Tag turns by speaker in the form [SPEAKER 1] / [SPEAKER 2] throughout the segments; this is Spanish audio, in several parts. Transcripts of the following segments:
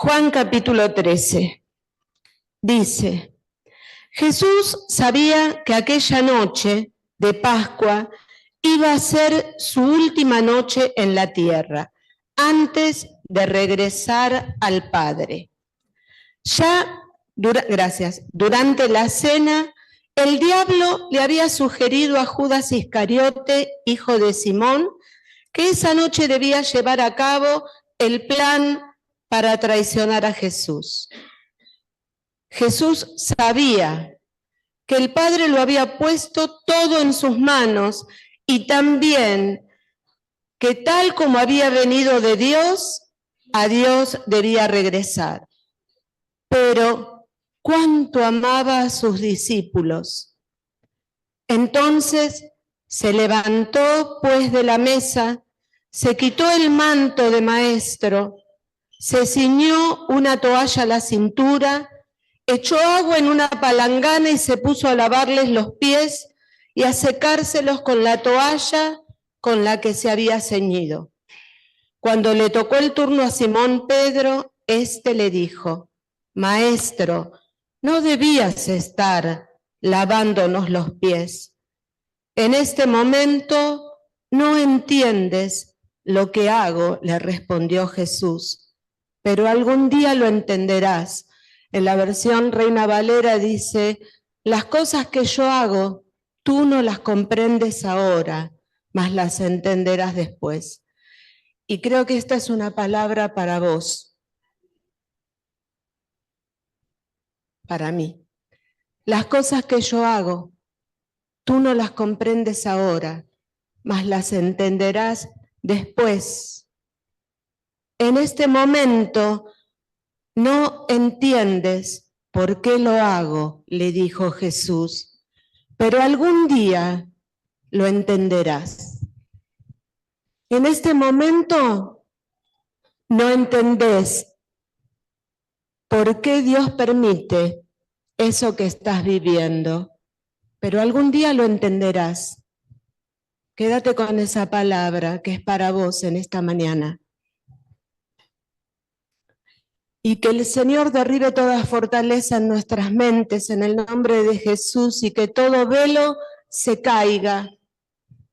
[SPEAKER 1] Juan capítulo 13. Dice: Jesús sabía que aquella noche de Pascua iba a ser su última noche en la tierra, antes de regresar al Padre. Durante la cena, el diablo le había sugerido a Judas Iscariote, hijo de Simón, que esa noche debía llevar a cabo el plan para traicionar a Jesús. Jesús sabía que el Padre lo había puesto todo en sus manos y también que tal como había venido de Dios, a Dios debía regresar. Pero cuánto amaba a sus discípulos. Entonces se levantó pues de la mesa, se quitó el manto de maestro, se ciñó una toalla a la cintura, echó agua en una palangana y se puso a lavarles los pies y a secárselos con la toalla con la que se había ceñido. Cuando le tocó el turno a Simón Pedro, éste le dijo: Maestro, no debías estar lavándonos los pies. En este momento no entiendes lo que hago, le respondió Jesús, pero algún día lo entenderás. En la versión Reina Valera dice: las cosas que yo hago, tú no las comprendes ahora, mas las entenderás después. Y creo que esta es una palabra para vos, para mí. Las cosas que yo hago, tú no las comprendes ahora, mas las entenderás después. En este momento no entiendes por qué lo hago, le dijo Jesús, pero algún día lo entenderás. En este momento no entendés por qué Dios permite eso que estás viviendo, pero algún día lo entenderás. Quédate con esa palabra que es para vos en esta mañana. Y que el Señor derribe toda fortaleza en nuestras mentes en el nombre de Jesús y que todo velo se caiga,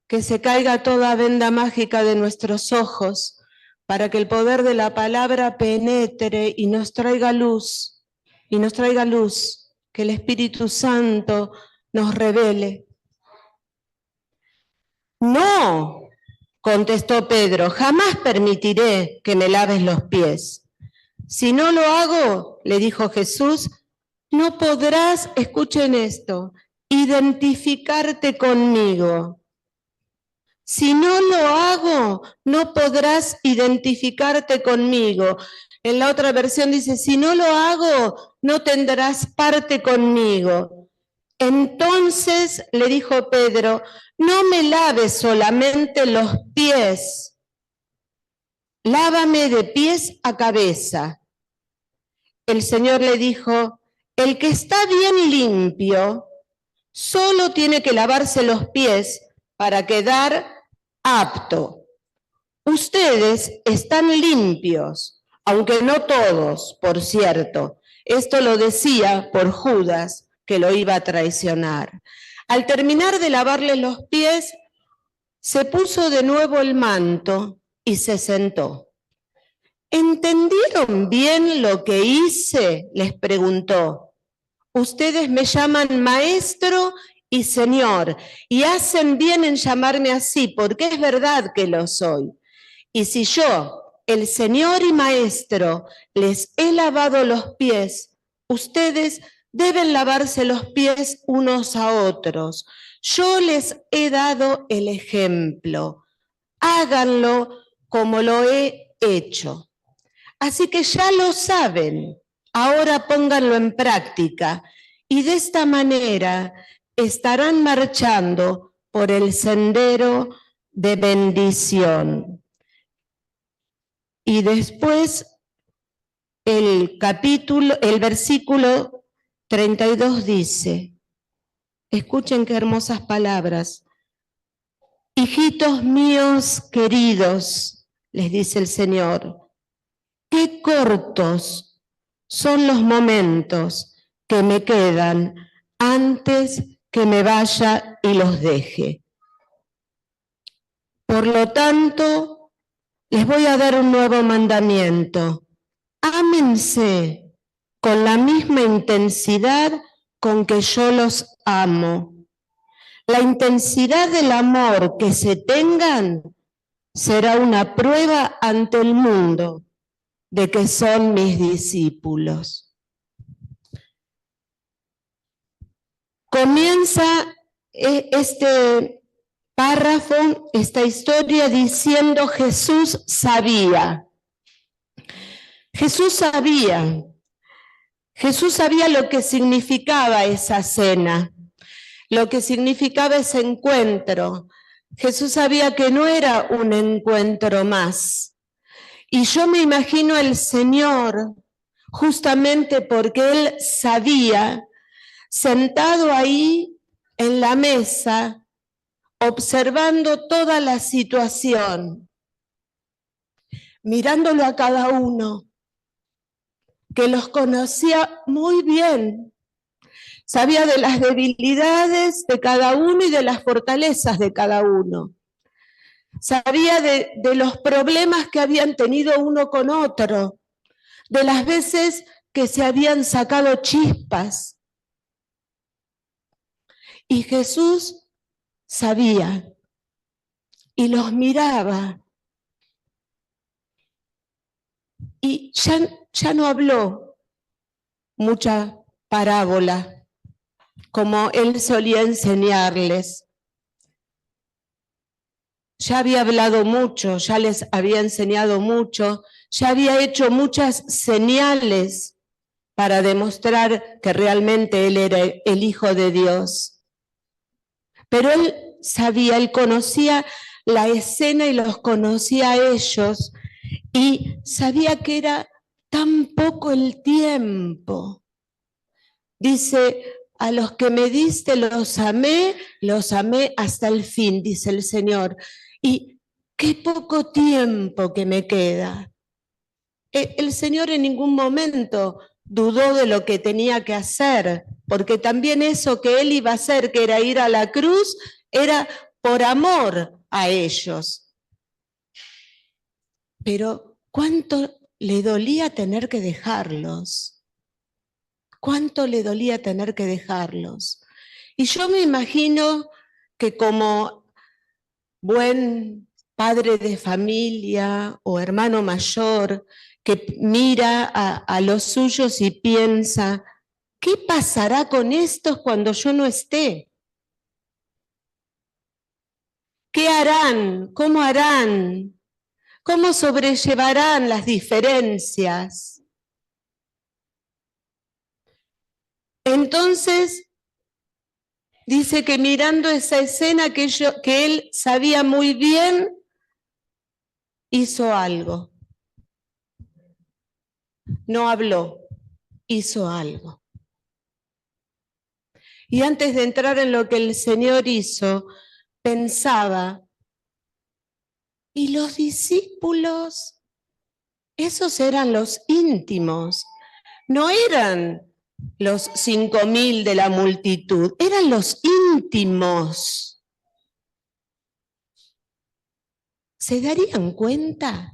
[SPEAKER 1] que se caiga toda venda mágica de nuestros ojos para que el poder de la palabra penetre y nos traiga luz, que el Espíritu Santo nos revele. No, contestó Pedro, jamás permitiré que me laves los pies. Si no lo hago, le dijo Jesús, no podrás, escuchen esto, identificarte conmigo. Si no lo hago, no podrás identificarte conmigo. En la otra versión dice, si no lo hago, no tendrás parte conmigo. Entonces le dijo Pedro, no me laves solamente los pies, lávame de pies a cabeza. El Señor le dijo, el que está bien limpio, solo tiene que lavarse los pies para quedar apto. Ustedes están limpios, aunque no todos, por cierto. Esto lo decía por Judas, que lo iba a traicionar. Al terminar de lavarle los pies, se puso de nuevo el manto y se sentó. ¿Entendieron bien lo que hice?, les preguntó. Ustedes me llaman maestro y señor, y hacen bien en llamarme así, porque es verdad que lo soy. Y si yo, el señor y maestro, les he lavado los pies, ustedes deben lavarse los pies unos a otros. Yo les he dado el ejemplo. Háganlo como lo he hecho. Así que ya lo saben, ahora pónganlo en práctica y de esta manera estarán marchando por el sendero de bendición. Y después el versículo 32 dice, escuchen qué hermosas palabras, hijitos míos queridos, les dice el Señor, qué cortos son los momentos que me quedan antes que me vaya y los deje. Por lo tanto, les voy a dar un nuevo mandamiento. Ámense con la misma intensidad con que yo los amo. La intensidad del amor que se tengan será una prueba ante el mundo de que son mis discípulos. Comienza este párrafo, esta historia diciendo Jesús sabía. Jesús sabía lo que significaba esa cena, lo que significaba ese encuentro. Jesús sabía que no era un encuentro más. Y yo me imagino al Señor, justamente porque Él sabía, sentado ahí en la mesa, observando toda la situación, mirándolo a cada uno, que los conocía muy bien, sabía de las debilidades de cada uno y de las fortalezas de cada uno. Sabía de los problemas que habían tenido uno con otro, de las veces que se habían sacado chispas. Y Jesús sabía y los miraba. Y ya no habló mucha parábola, como él solía enseñarles. Ya había hablado mucho, ya les había enseñado mucho, ya había hecho muchas señales para demostrar que realmente él era el Hijo de Dios. Pero él sabía, él conocía la escena y los conocía a ellos y sabía que era tan poco el tiempo. Dice, a los que me diste los amé hasta el fin, dice el Señor. Y qué poco tiempo que me queda. El Señor en ningún momento dudó de lo que tenía que hacer, porque también eso que Él iba a hacer, que era ir a la cruz, era por amor a ellos. Pero ¿cuánto le dolía tener que dejarlos? ¿Cuánto le dolía tener que dejarlos? Y yo me imagino que como buen padre de familia o hermano mayor que mira a los suyos y piensa, ¿qué pasará con estos cuando yo no esté? ¿Qué harán? ¿Cómo harán? ¿Cómo sobrellevarán las diferencias? Entonces, dice que mirando esa escena que él sabía muy bien, hizo algo. No habló, hizo algo. Y antes de entrar en lo que el Señor hizo, pensaba, ¿y los discípulos? Esos eran los íntimos, no eran los 5.000 de la multitud, eran los íntimos. ¿Se darían cuenta?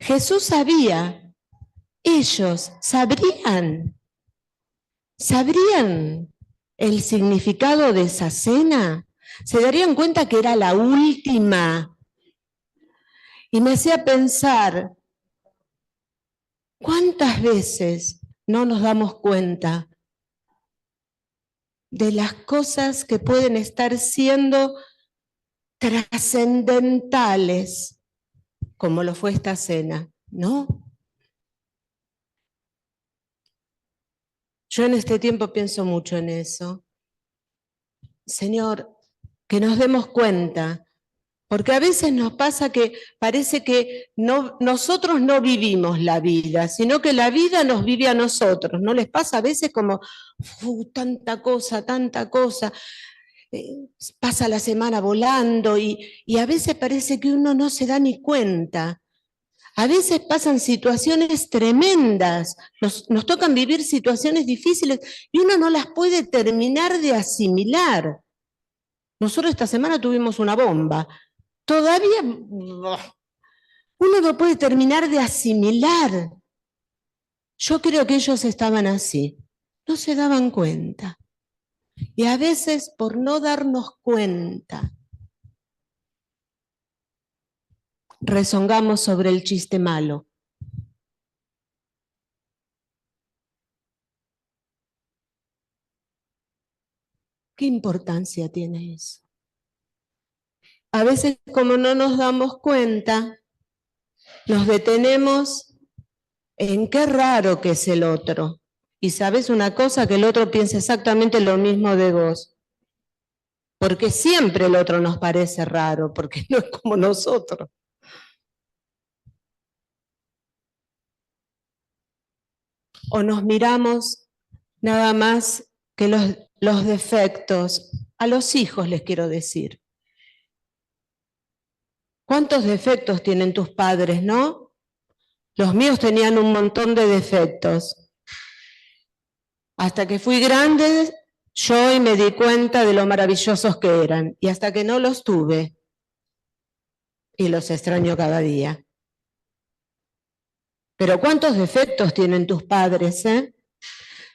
[SPEAKER 1] Jesús sabía, ellos sabrían el significado de esa cena, se darían cuenta que era la última. Y me hacía pensar, ¿cuántas veces no nos damos cuenta de las cosas que pueden estar siendo trascendentales, como lo fue esta cena, ¿no? Yo en este tiempo pienso mucho en eso. Señor, que nos demos cuenta, porque a veces nos pasa que parece que nosotros no vivimos la vida, sino que la vida nos vive a nosotros. ¿No les pasa a veces como, tanta cosa, pasa la semana volando y a veces parece que uno no se da ni cuenta A veces pasan situaciones tremendas, nos tocan vivir situaciones difíciles y uno no las puede terminar de asimilar. Nosotros esta semana tuvimos una bomba. Todavía uno no puede terminar de asimilar. Yo creo que ellos estaban así, no se daban cuenta. Y a veces por no darnos cuenta, rezongamos sobre el chiste malo. ¿Qué importancia tiene eso? A veces, como no nos damos cuenta, nos detenemos en qué raro que es el otro. Y sabes una cosa, que el otro piensa exactamente lo mismo de vos. Porque siempre el otro nos parece raro, porque no es como nosotros. O nos miramos nada más que los defectos. A los hijos les quiero decir. ¿Cuántos defectos tienen tus padres, no? Los míos tenían un montón de defectos. Hasta que fui grande, yo y me di cuenta de lo maravillosos que eran. Y hasta que no los tuve, y los extraño cada día. Pero ¿cuántos defectos tienen tus padres, eh?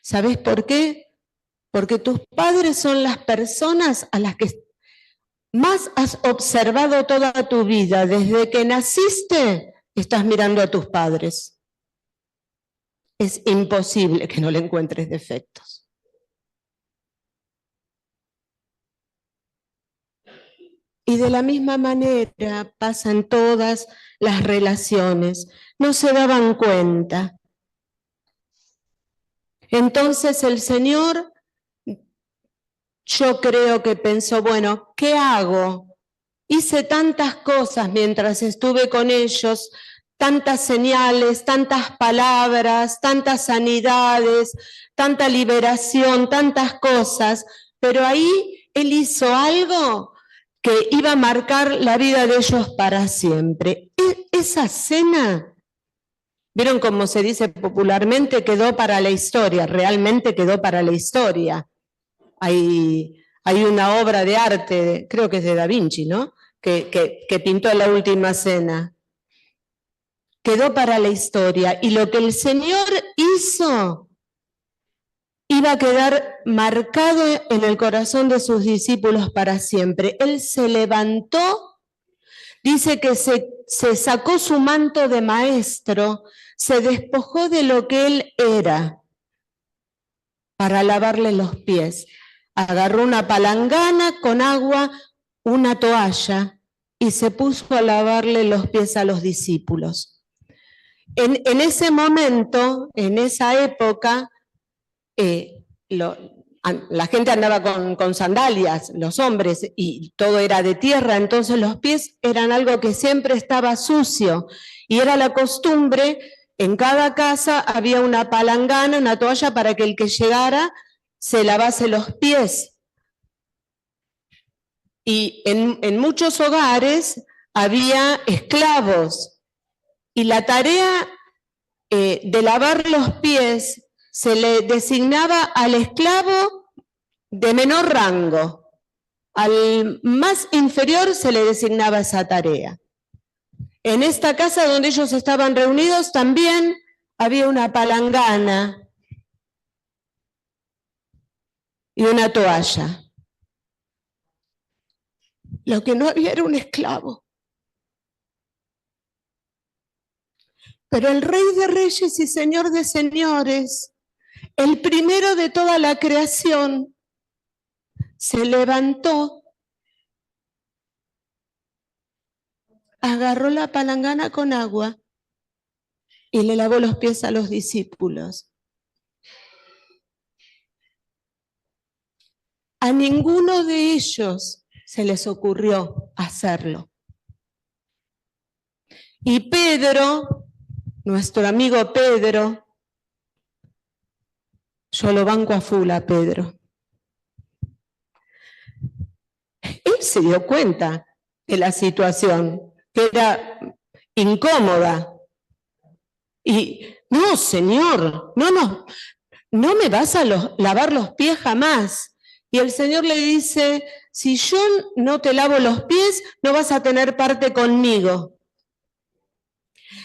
[SPEAKER 1] ¿Sabes por qué? Porque tus padres son las personas a las que más has observado toda tu vida. Desde que naciste, estás mirando a tus padres. Es imposible que no le encuentres defectos. Y de la misma manera pasa en todas las relaciones. No se daban cuenta. Entonces el Señor, yo creo que pensó, bueno, ¿qué hago? Hice tantas cosas mientras estuve con ellos, tantas señales, tantas palabras, tantas sanidades, tanta liberación, tantas cosas, pero ahí Él hizo algo que iba a marcar la vida de ellos para siempre. Esa cena, ¿vieron cómo se dice popularmente? Quedó para la historia, realmente quedó para la historia. Hay una obra de arte, creo que es de Da Vinci, ¿no? Que pintó La Última Cena. Quedó para la historia. Y lo que el Señor hizo iba a quedar marcado en el corazón de sus discípulos para siempre. Él se levantó, dice que se sacó su manto de maestro, se despojó de lo que él era para lavarle los pies. Agarró una palangana con agua, una toalla, y se puso a lavarle los pies a los discípulos. En ese momento, en esa época, la gente andaba con sandalias, los hombres, y todo era de tierra, entonces los pies eran algo que siempre estaba sucio, y era la costumbre, en cada casa había una palangana, una toalla para que el que llegara se lavase los pies. Y en muchos hogares había esclavos, y la tarea de lavar los pies se le designaba al esclavo de menor rango. Al más inferior se le designaba esa tarea. En esta casa donde ellos estaban reunidos también había una palangana y una toalla. Lo que no había era un esclavo. Pero el Rey de Reyes y Señor de Señores, el primero de toda la creación, se levantó, agarró la palangana con agua y le lavó los pies a los discípulos. A ninguno de ellos se les ocurrió hacerlo. Y Pedro, nuestro amigo Pedro, yo lo banco a full a Pedro. Él se dio cuenta de la situación, que era incómoda. Y no, Señor, no me vas a lavar los pies jamás. Y el Señor le dice, si yo no te lavo los pies, no vas a tener parte conmigo.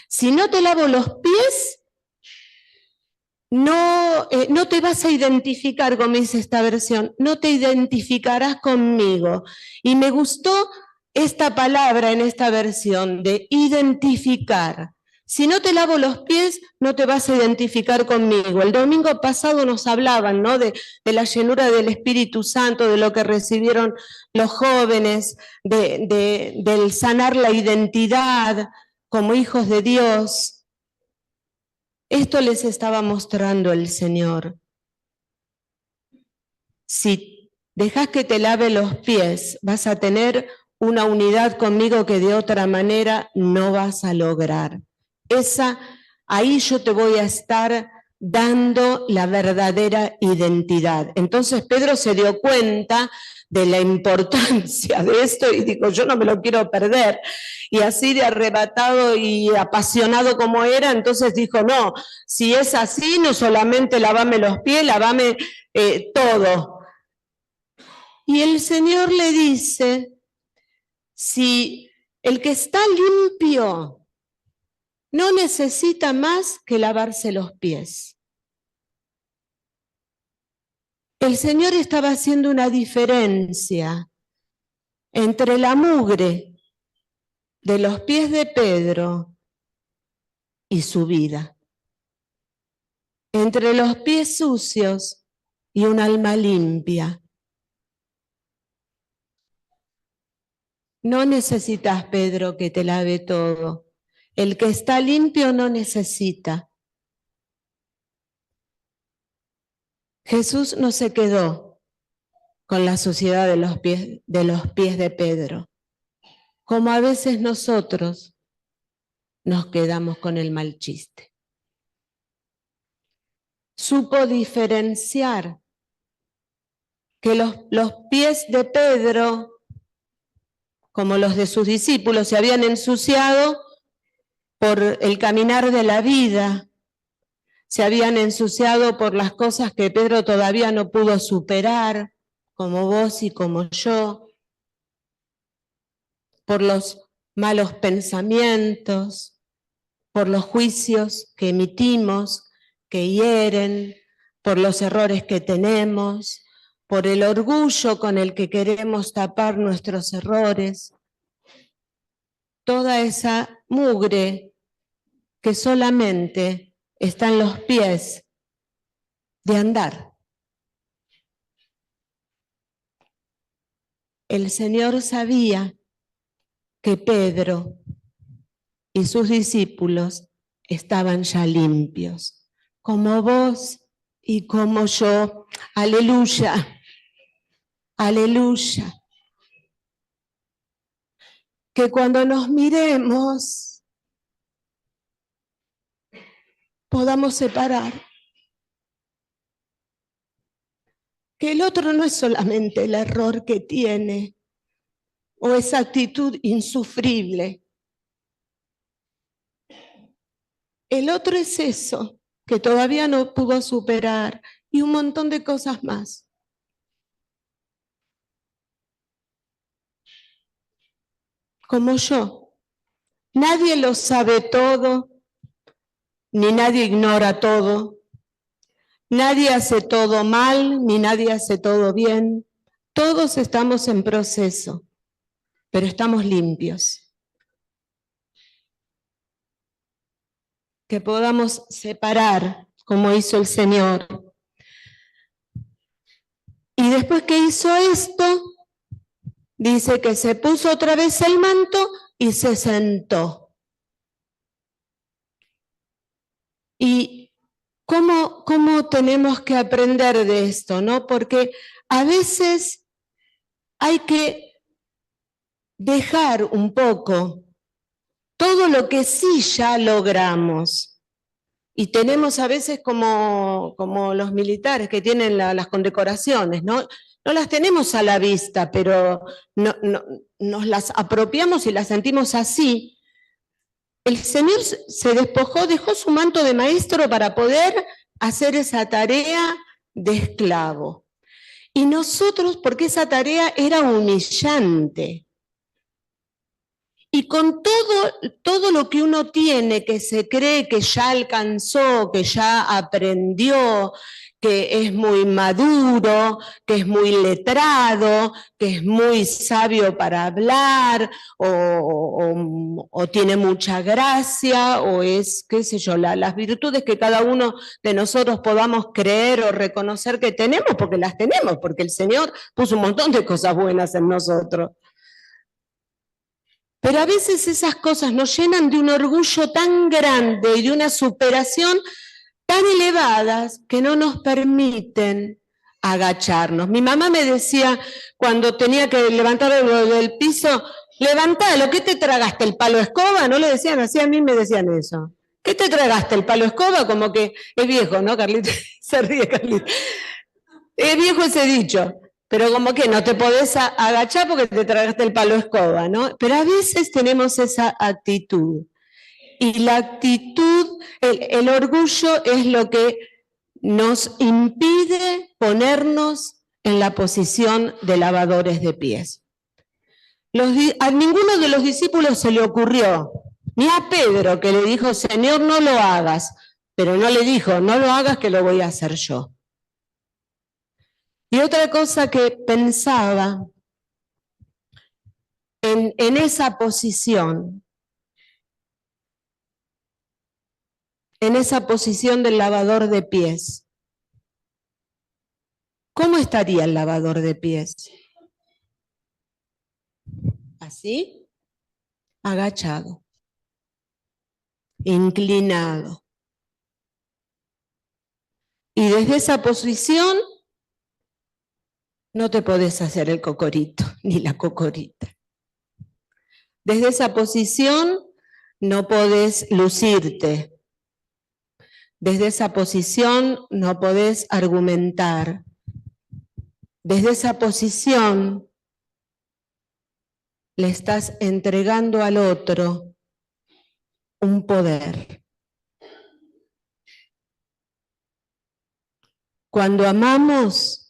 [SPEAKER 1] Si no te lavo los pies, no te vas a identificar, como dice esta versión, no te identificarás conmigo. Y me gustó esta palabra en esta versión de identificar. Si no te lavo los pies, no te vas a identificar conmigo. El domingo pasado nos hablaban, ¿no?, de la llenura del Espíritu Santo, de lo que recibieron los jóvenes, del sanar la identidad como hijos de Dios. Esto les estaba mostrando el Señor. Si dejas que te lave los pies, vas a tener una unidad conmigo que de otra manera no vas a lograr. Ahí yo te voy a estar dando la verdadera identidad. Entonces Pedro se dio cuenta de la importancia de esto y dijo, yo no me lo quiero perder. Y así de arrebatado y apasionado como era, entonces dijo, no, si es así, no solamente lavame los pies, lavame todo. Y el Señor le dice, si el que está limpio no necesita más que lavarse los pies. El Señor estaba haciendo una diferencia entre la mugre de los pies de Pedro y su vida, entre los pies sucios y un alma limpia. No necesitas, Pedro, que te lave todo. El que está limpio no necesita. Jesús no se quedó con la suciedad de los pies de Pedro, como a veces nosotros nos quedamos con el mal chiste. Supo diferenciar que los pies de Pedro, como los de sus discípulos, se habían ensuciado por el caminar de la vida, se habían ensuciado por las cosas que Pedro todavía no pudo superar, como vos y como yo, por los malos pensamientos, por los juicios que emitimos, que hieren, por los errores que tenemos, por el orgullo con el que queremos tapar nuestros errores. Toda esa mugre que solamente está en los pies de andar. El Señor sabía que Pedro y sus discípulos estaban ya limpios, como vos y como yo. Aleluya, aleluya. Que cuando nos miremos podamos separar. Que el otro no es solamente el error que tiene o esa actitud insufrible. El otro es eso, que todavía no pudo superar y un montón de cosas más. Como yo. Nadie lo sabe todo, ni nadie ignora todo. Nadie hace todo mal, ni nadie hace todo bien. Todos estamos en proceso, pero estamos limpios. Que podamos separar, como hizo el Señor. Y después que hizo esto, dice que se puso otra vez el manto y se sentó. ¿Y cómo tenemos que aprender de esto, no? Porque a veces hay que dejar un poco todo lo que sí ya logramos. Y tenemos a veces como los militares que tienen las condecoraciones, ¿no? No las tenemos a la vista, pero nos las apropiamos y las sentimos así, el Señor se despojó, dejó su manto de maestro para poder hacer esa tarea de esclavo. Y nosotros, porque esa tarea era humillante. Y con todo lo que uno tiene, que se cree que ya alcanzó, que ya aprendió, que es muy maduro, que es muy letrado, que es muy sabio para hablar, o tiene mucha gracia, o es, qué sé yo, las virtudes que cada uno de nosotros podamos creer o reconocer que tenemos, porque las tenemos, porque el Señor puso un montón de cosas buenas en nosotros. Pero a veces esas cosas nos llenan de un orgullo tan grande y de una superación tan elevadas que no nos permiten agacharnos. Mi mamá me decía cuando tenía que levantar algo del piso, levantalo, ¿qué te tragaste? ¿El palo escoba? No le decían así, a mí me decían eso. ¿Qué te tragaste? ¿El palo escoba? Como que es viejo, ¿no, Carlita? Se ríe Carlita. Es viejo ese dicho. Pero como que no te podés agachar porque te tragaste el palo escoba, ¿no? Pero a veces tenemos esa actitud. Y la actitud, el orgullo es lo que nos impide ponernos en la posición de lavadores de pies. A ninguno de los discípulos se le ocurrió, ni a Pedro que le dijo, Señor, no lo hagas, pero no le dijo, no lo hagas que lo voy a hacer yo. Y otra cosa que pensaba en esa posición del lavador de pies, ¿cómo estaría el lavador de pies? Así, agachado, inclinado. Y desde esa posición no te podés hacer el cocorito, ni la cocorita. Desde esa posición no podés lucirte. Desde esa posición no podés argumentar. Desde esa posición le estás entregando al otro un poder. Cuando amamos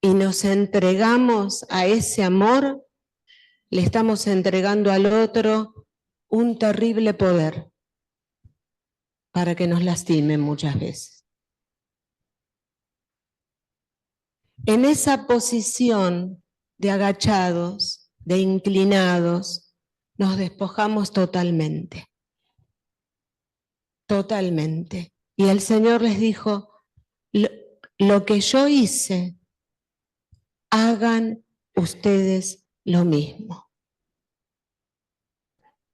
[SPEAKER 1] y nos entregamos a ese amor, le estamos entregando al otro un terrible poder para que nos lastime muchas veces. En esa posición de agachados, de inclinados, nos despojamos totalmente. Totalmente. Y el Señor les dijo, lo que yo hice, hagan ustedes lo mismo.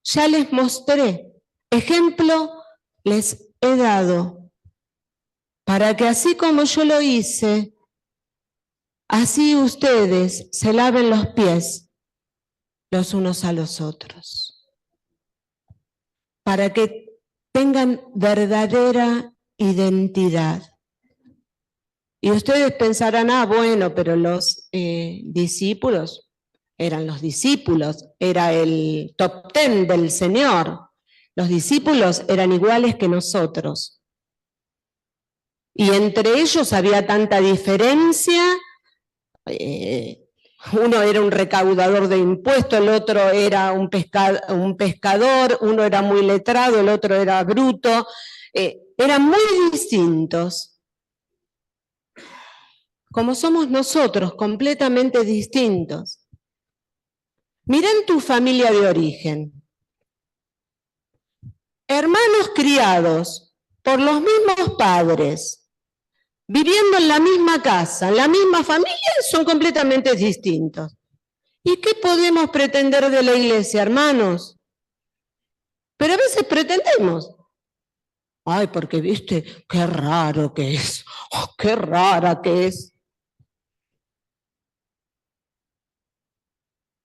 [SPEAKER 1] Ya les mostré, ejemplo les he dado, para que así como yo lo hice, así ustedes se laven los pies los unos a los otros, para que tengan verdadera identidad. Y ustedes pensarán, bueno, pero los discípulos eran los discípulos, era el top 10 del Señor. Los discípulos eran iguales que nosotros. Y entre ellos había tanta diferencia. Uno era un recaudador de impuestos, el otro era un pescador, uno era muy letrado, el otro era bruto. Eran muy distintos. Como somos nosotros, completamente distintos. Mirá en tu familia de origen. Hermanos criados por los mismos padres, viviendo en la misma casa, en la misma familia, son completamente distintos. ¿Y qué podemos pretender de la iglesia, hermanos? Pero a veces pretendemos. Ay, porque viste, qué raro que es, qué rara que es.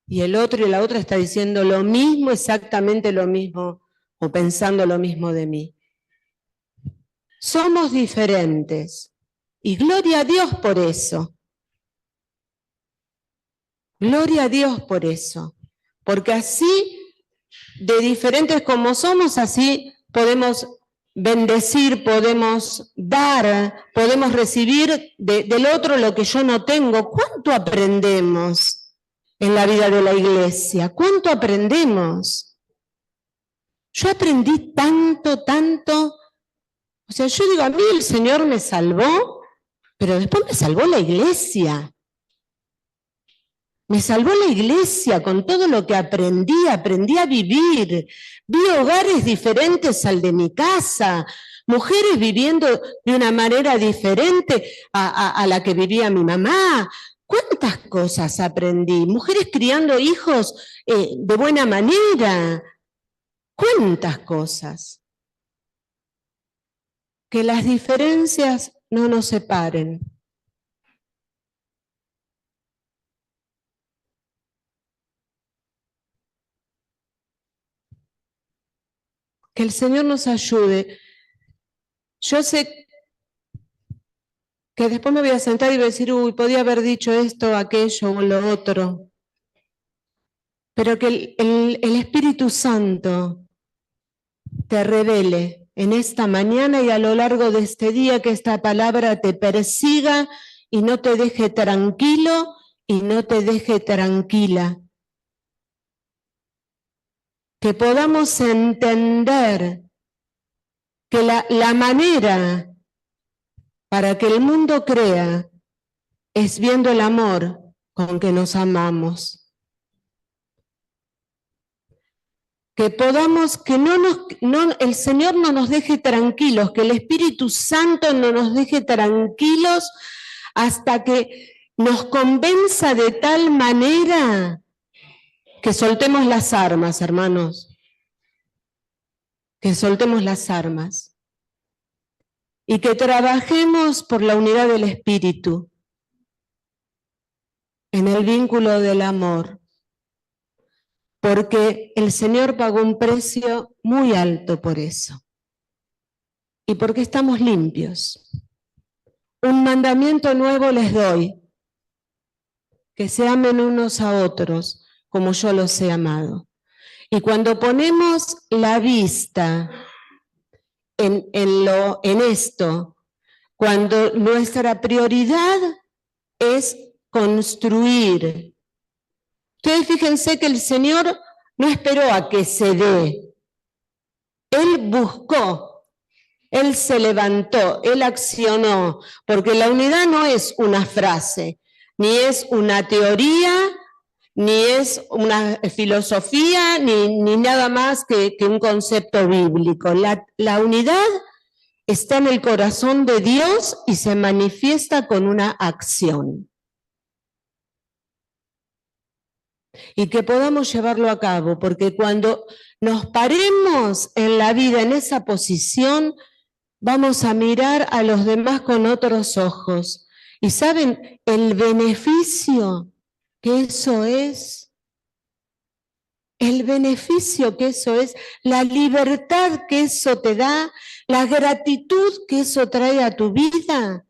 [SPEAKER 1] Y el otro y la otra está diciendo lo mismo, exactamente lo mismo, o pensando lo mismo de mí. Somos diferentes. Y gloria a Dios por eso. Gloria a Dios por eso. porque así, de diferentes como somos, así podemos bendecir, podemos dar, podemos recibir del otro lo que yo no tengo. ¿Cuánto aprendemos en la vida de la iglesia? ¿Cuánto aprendemos? Yo aprendí tanto, tanto. O sea, yo digo, a mí el Señor me salvó, pero después me salvó la iglesia. Me salvó la iglesia con todo lo que aprendí a vivir. Vi hogares diferentes al de mi casa, mujeres viviendo de una manera diferente a la que vivía mi mamá. ¿Cuántas cosas aprendí? Mujeres criando hijos de buena manera. ¿Cuántas cosas? Que las diferencias no nos separen. Que el Señor nos ayude. Yo sé que después me voy a sentar y voy a decir, uy, podía haber dicho esto, aquello o lo otro. Pero que el Espíritu Santo te revele en esta mañana y a lo largo de este día, que esta palabra te persiga y no te deje tranquilo y no te deje tranquila. Que podamos entender que la manera para que el mundo crea es viendo el amor con que nos amamos. Que podamos, que el Señor no nos deje tranquilos, que el Espíritu Santo no nos deje tranquilos hasta que nos convenza de tal manera que soltemos las armas, hermanos. Que soltemos las armas. Y que trabajemos por la unidad del Espíritu, en el vínculo del amor. Porque el Señor pagó un precio muy alto por eso. Y porque estamos limpios. Un mandamiento nuevo les doy, que se amen unos a otros como yo los he amado. Y cuando ponemos la vista en esto, cuando nuestra prioridad es construir. Ustedes fíjense que el Señor no esperó a que se dé. Él buscó, Él se levantó, Él accionó, porque la unidad no es una frase, ni es una teoría, ni es una filosofía, ni nada más que un concepto bíblico. La unidad está en el corazón de Dios y se manifiesta con una acción. Y que podamos llevarlo a cabo, porque cuando nos paremos en la vida en esa posición, vamos a mirar a los demás con otros ojos. ¿Y saben el beneficio que eso es? El beneficio que eso es, la libertad que eso te da, la gratitud que eso trae a tu vida.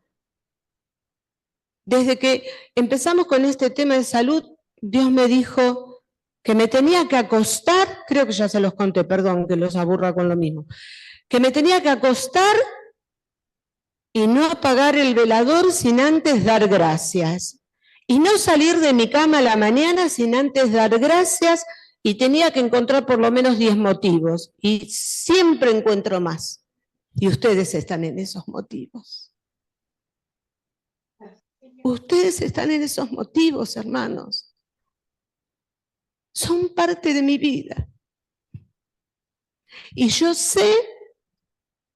[SPEAKER 1] Desde que empezamos con este tema de salud, Dios me dijo que me tenía que acostar, creo que ya se los conté, perdón que los aburra con lo mismo, que me tenía que acostar y no apagar el velador sin antes dar gracias. Y no salir de mi cama a la mañana sin antes dar gracias, y tenía que encontrar por lo menos 10 motivos. Y siempre encuentro más. Y ustedes están en esos motivos. Ustedes están en esos motivos, hermanos. Son parte de mi vida. Y yo sé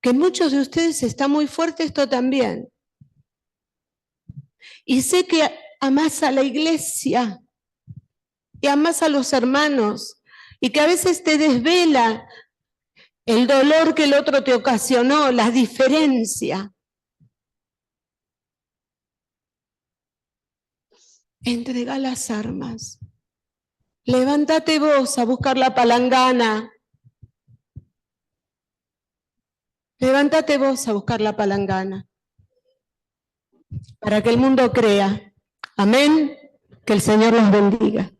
[SPEAKER 1] que en muchos de ustedes está muy fuerte esto también. Y sé que amás a la iglesia y amás a los hermanos, y que a veces te desvela el dolor que el otro te ocasionó, la diferencia. Entrega las armas. Levántate vos a buscar la palangana. Levántate vos a buscar la palangana. Para que el mundo crea. Amén. Que el Señor los bendiga.